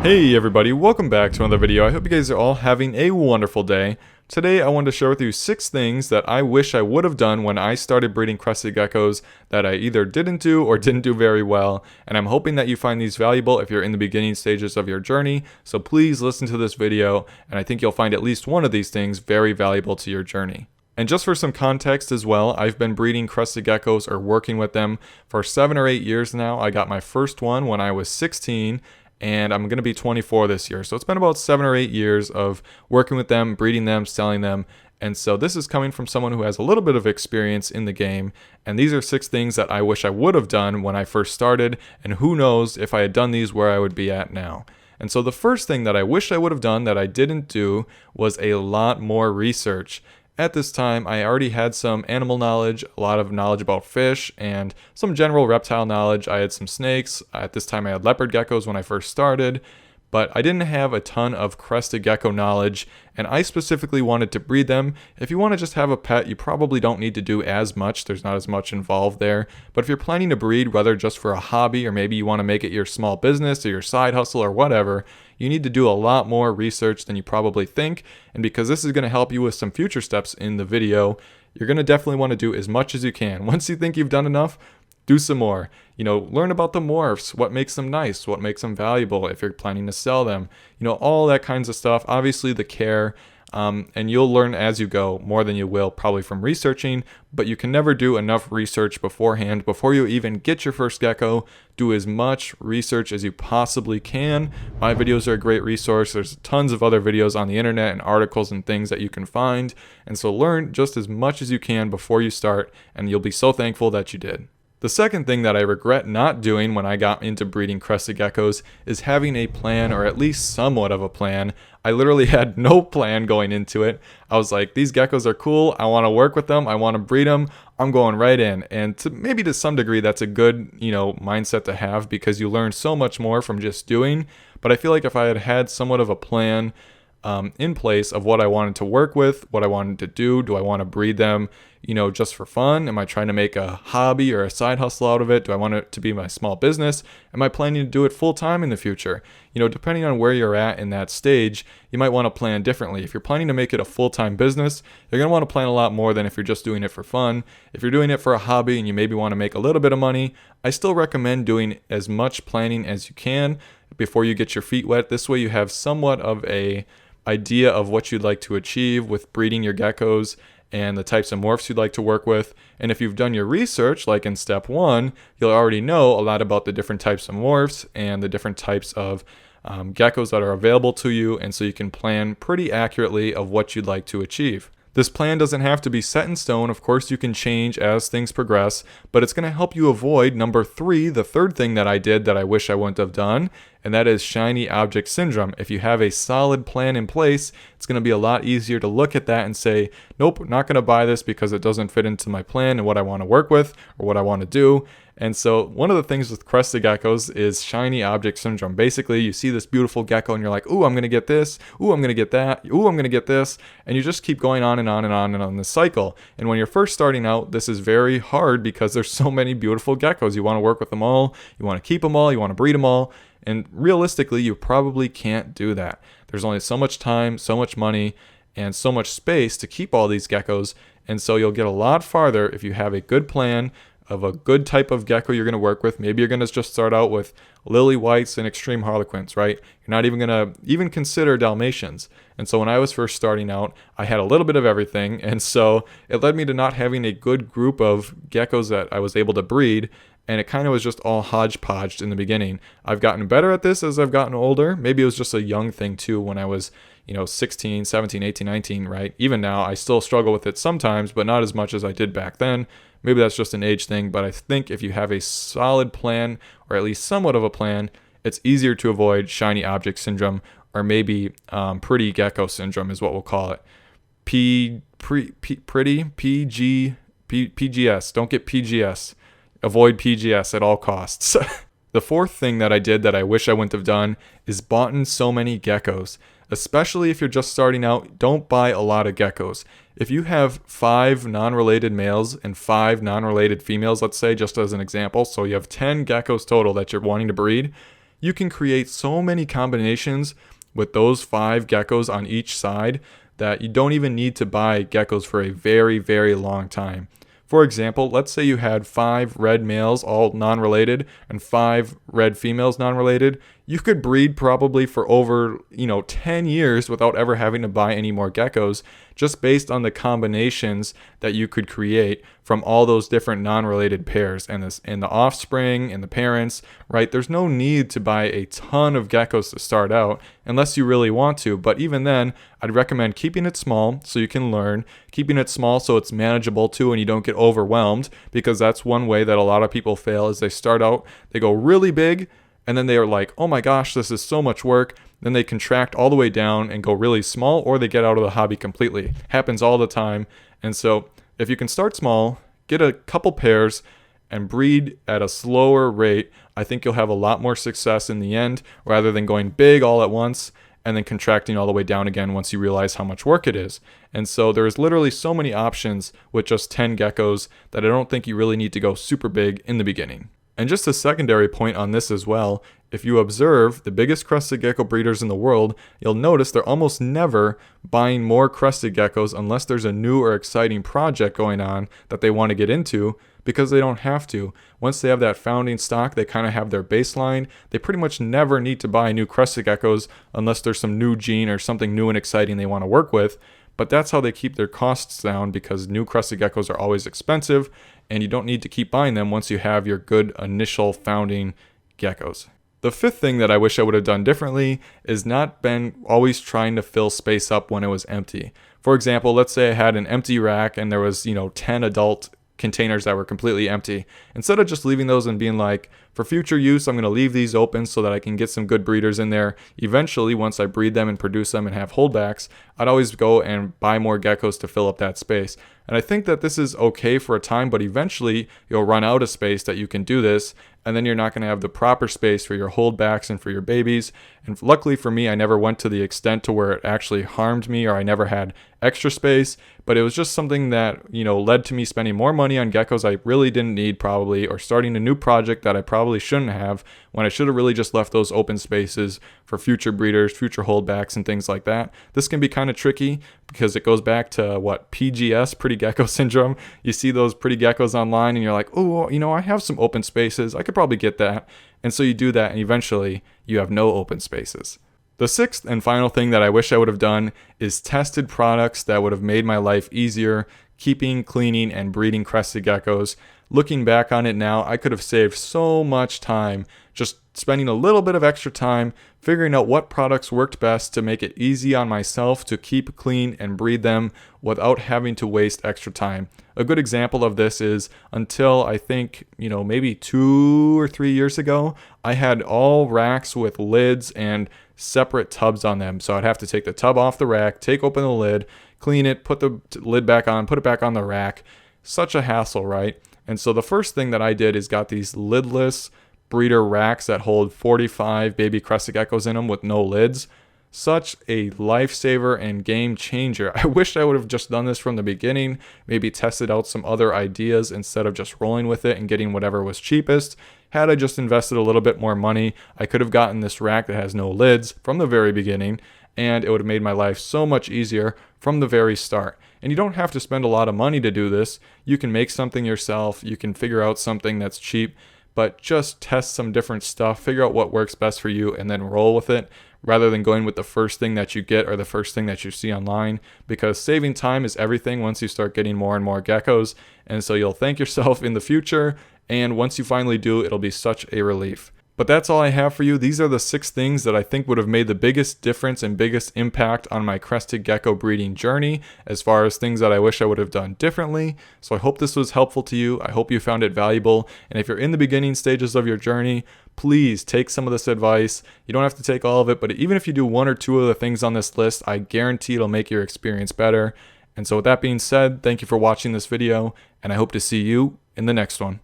Hey everybody, welcome back to another video. I hope you guys are all having a wonderful day. Today I wanted to share with you 6 things that I wish I would have done when I started breeding crested geckos that I either didn't do or didn't do very well, and I'm hoping that you find these valuable if you're in the beginning stages of your journey, so please listen to this video, and I think you'll find at least one of these things very valuable to your journey. And just for some context as well, I've been breeding crested geckos or working with them for 7 or 8 years now. I got my first one when I was 16, and I'm going to be 24 this year. So it's been about 7 or 8 years of working with them, breeding them, selling them. And so this is coming from someone who has a little bit of experience in the game. And these are 6 things that I wish I would have done when I first started. And who knows if I had done these where I would be at now. And so the first thing that I wish I would have done that I didn't do was a lot more research. At this time, I already had some animal knowledge, a lot of knowledge about fish, and some general reptile knowledge. I had some snakes. At this time, I had leopard geckos when I first started, but I didn't have a ton of crested gecko knowledge, and I specifically wanted to breed them. If you want to just have a pet, you probably don't need to do as much. There's not as much involved there. But if you're planning to breed, whether just for a hobby or maybe you want to make it your small business or your side hustle or whatever, you need to do a lot more research than you probably think. And because this is going to help you with some future steps in the video, you're going to definitely want to do as much as you can. Once you think you've done enough, do some more. Learn about the morphs, what makes them nice, what makes them valuable if you're planning to sell them. All that kinds of stuff. Obviously the care, and you'll learn as you go more than you will probably from researching, but you can never do enough research beforehand. Before you even get your first gecko, do as much research as you possibly can. My videos are a great resource. There's tons of other videos on the internet and articles and things that you can find. And so learn just as much as you can before you start, and you'll be so thankful that you did. The second thing that I regret not doing when I got into breeding crested geckos is having a plan, or at least somewhat of a plan. I literally had no plan going into it. I was like, these geckos are cool. I want to work with them. I want to breed them. I'm going right in. And maybe to some degree, that's a good, mindset to have because you learn so much more from just doing. But I feel like if I had had somewhat of a plan in place of what I wanted to work with, what I wanted to do I want to breed them, just for fun? Am I trying to make a hobby or a side hustle out of it? Do I want it to be my small business? Am I planning to do it full time in the future? Depending on where you're at in that stage, you might want to plan differently. If you're planning to make it a full-time business, you're going to want to plan a lot more than if you're just doing it for fun. If you're doing it for a hobby and you maybe want to make a little bit of money, I still recommend doing as much planning as you can before you get your feet wet. This way you have somewhat of a idea of what you'd like to achieve with breeding your geckos and the types of morphs you'd like to work with. And if you've done your research, like in step 1, you'll already know a lot about the different types of morphs and the different types of geckos that are available to you, and so you can plan pretty accurately of what you'd like to achieve. This plan doesn't have to be set in stone. Of course, you can change as things progress, but it's going to help you avoid number 3, the third thing that I did that I wish I wouldn't have done, and that is shiny object syndrome. If you have a solid plan in place, it's going to be a lot easier to look at that and say, nope, not going to buy this because it doesn't fit into my plan and what I want to work with or what I want to do. And so one of the things with crested geckos is shiny object syndrome. Basically, you see this beautiful gecko and you're like, ooh, I'm going to get this. Ooh, I'm going to get that. Ooh, I'm going to get this. And you just keep going on and on and on and on this cycle. And when you're first starting out, this is very hard because there's so many beautiful geckos. You want to work with them all. You want to keep them all. You want to breed them all. And realistically, you probably can't do that. There's only so much time, so much money, and so much space to keep all these geckos. And so you'll get a lot farther if you have a good plan of a good type of gecko you're going to work with. Maybe you're going to just start out with lily whites and extreme harlequins, right? You're not even going to consider Dalmatians. And so when I was first starting out, I had a little bit of everything. And so it led me to not having a good group of geckos that I was able to breed. And it kind of was just all hodgepodge in the beginning. I've gotten better at this as I've gotten older. Maybe it was just a young thing too when I was 16, 17, 18, 19, right? Even now, I still struggle with it sometimes, but not as much as I did back then. Maybe that's just an age thing, but I think if you have a solid plan, or at least somewhat of a plan, it's easier to avoid shiny object syndrome, or maybe pretty gecko syndrome is what we'll call it. PGS. Don't get PGS. Avoid PGS at all costs. The fourth thing that I did that I wish I wouldn't have done is bought in so many geckos. Especially if you're just starting out, don't buy a lot of geckos. If you have 5 non-related males and 5 non-related females, let's say, just as an example, so you have 10 geckos total that you're wanting to breed, you can create so many combinations with those 5 geckos on each side that you don't even need to buy geckos for a very, very long time. For example, let's say you had 5 red males, all non-related, and 5 red females non-related. You could breed probably for over, 10 years without ever having to buy any more geckos, just based on the combinations that you could create from all those different non-related pairs and the offspring and the parents, right? There's no need to buy a ton of geckos to start out unless you really want to. But even then, I'd recommend keeping it small so you can learn, keeping it small so it's manageable too and you don't get overwhelmed, because that's one way that a lot of people fail is they start out, they go really big, and then they are like, oh my gosh, this is so much work. Then they contract all the way down and go really small, or they get out of the hobby completely. Happens all the time. And so if you can start small, get a couple pairs, and breed at a slower rate, I think you'll have a lot more success in the end, rather than going big all at once and then contracting all the way down again once you realize how much work it is. And so there's literally so many options with just 10 geckos that I don't think you really need to go super big in the beginning. And just a secondary point on this as well, if you observe the biggest crested gecko breeders in the world, you'll notice they're almost never buying more crested geckos unless there's a new or exciting project going on that they want to get into, because they don't have to. Once they have that founding stock, they kind of have their baseline. They pretty much never need to buy new crested geckos unless there's some new gene or something new and exciting they want to work with. But that's how they keep their costs down, because new crested geckos are always expensive, and you don't need to keep buying them once you have your good initial founding geckos. The 5th thing that I wish I would have done differently is not been always trying to fill space up when it was empty. For example, let's say I had an empty rack and there was, 10 adult containers that were completely empty. Instead of just leaving those and being like, for future use, I'm going to leave these open so that I can get some good breeders in there. Eventually, once I breed them and produce them and have holdbacks, I'd always go and buy more geckos to fill up that space. And I think that this is okay for a time, but eventually you'll run out of space that you can do this, and then you're not going to have the proper space for your holdbacks and for your babies. And luckily for me, I never went to the extent to where it actually harmed me, or I never had extra space, but it was just something that, led to me spending more money on geckos I really didn't need probably, or starting a new project that I probably shouldn't have, when I should have really just left those open spaces for future breeders, future holdbacks, and things like that. This can be kind of tricky because it goes back to PGS, pretty gecko syndrome. You see those pretty geckos online and you're like, oh, I have some open spaces. I could probably get that. And so you do that, and eventually you have no open spaces. The 6th and final thing that I wish I would have done is tested products that would have made my life easier, keeping, cleaning, and breeding crested geckos. Looking back on it now, I could have saved so much time just spending a little bit of extra time figuring out what products worked best to make it easy on myself to keep clean and breed them without having to waste extra time. A good example of this is until I think, maybe 2 or 3 years ago, I had all racks with lids and separate tubs on them. So I'd have to take the tub off the rack, take open the lid, clean it, put the lid back on, put it back on the rack. Such a hassle, right? And so the first thing that I did is got these lidless breeder racks that hold 45 baby crested geckos in them with no lids. Such a lifesaver and game changer. I wish I would have just done this from the beginning, maybe tested out some other ideas instead of just rolling with it and getting whatever was cheapest. Had I just invested a little bit more money, I could have gotten this rack that has no lids from the very beginning, and it would have made my life so much easier from the very start. And you don't have to spend a lot of money to do this. You can make something yourself, you can figure out something that's cheap, but just test some different stuff, figure out what works best for you, and then roll with it, rather than going with the first thing that you get or the first thing that you see online, because saving time is everything once you start getting more and more geckos, and so you'll thank yourself in the future, and once you finally do, it'll be such a relief. But that's all I have for you. These are the 6 things that I think would have made the biggest difference and biggest impact on my crested gecko breeding journey, as far as things that I wish I would have done differently. So I hope this was helpful to you. I hope you found it valuable. And if you're in the beginning stages of your journey, please take some of this advice. You don't have to take all of it, but even if you do 1 or 2 of the things on this list, I guarantee it'll make your experience better. And so with that being said, thank you for watching this video, and I hope to see you in the next one.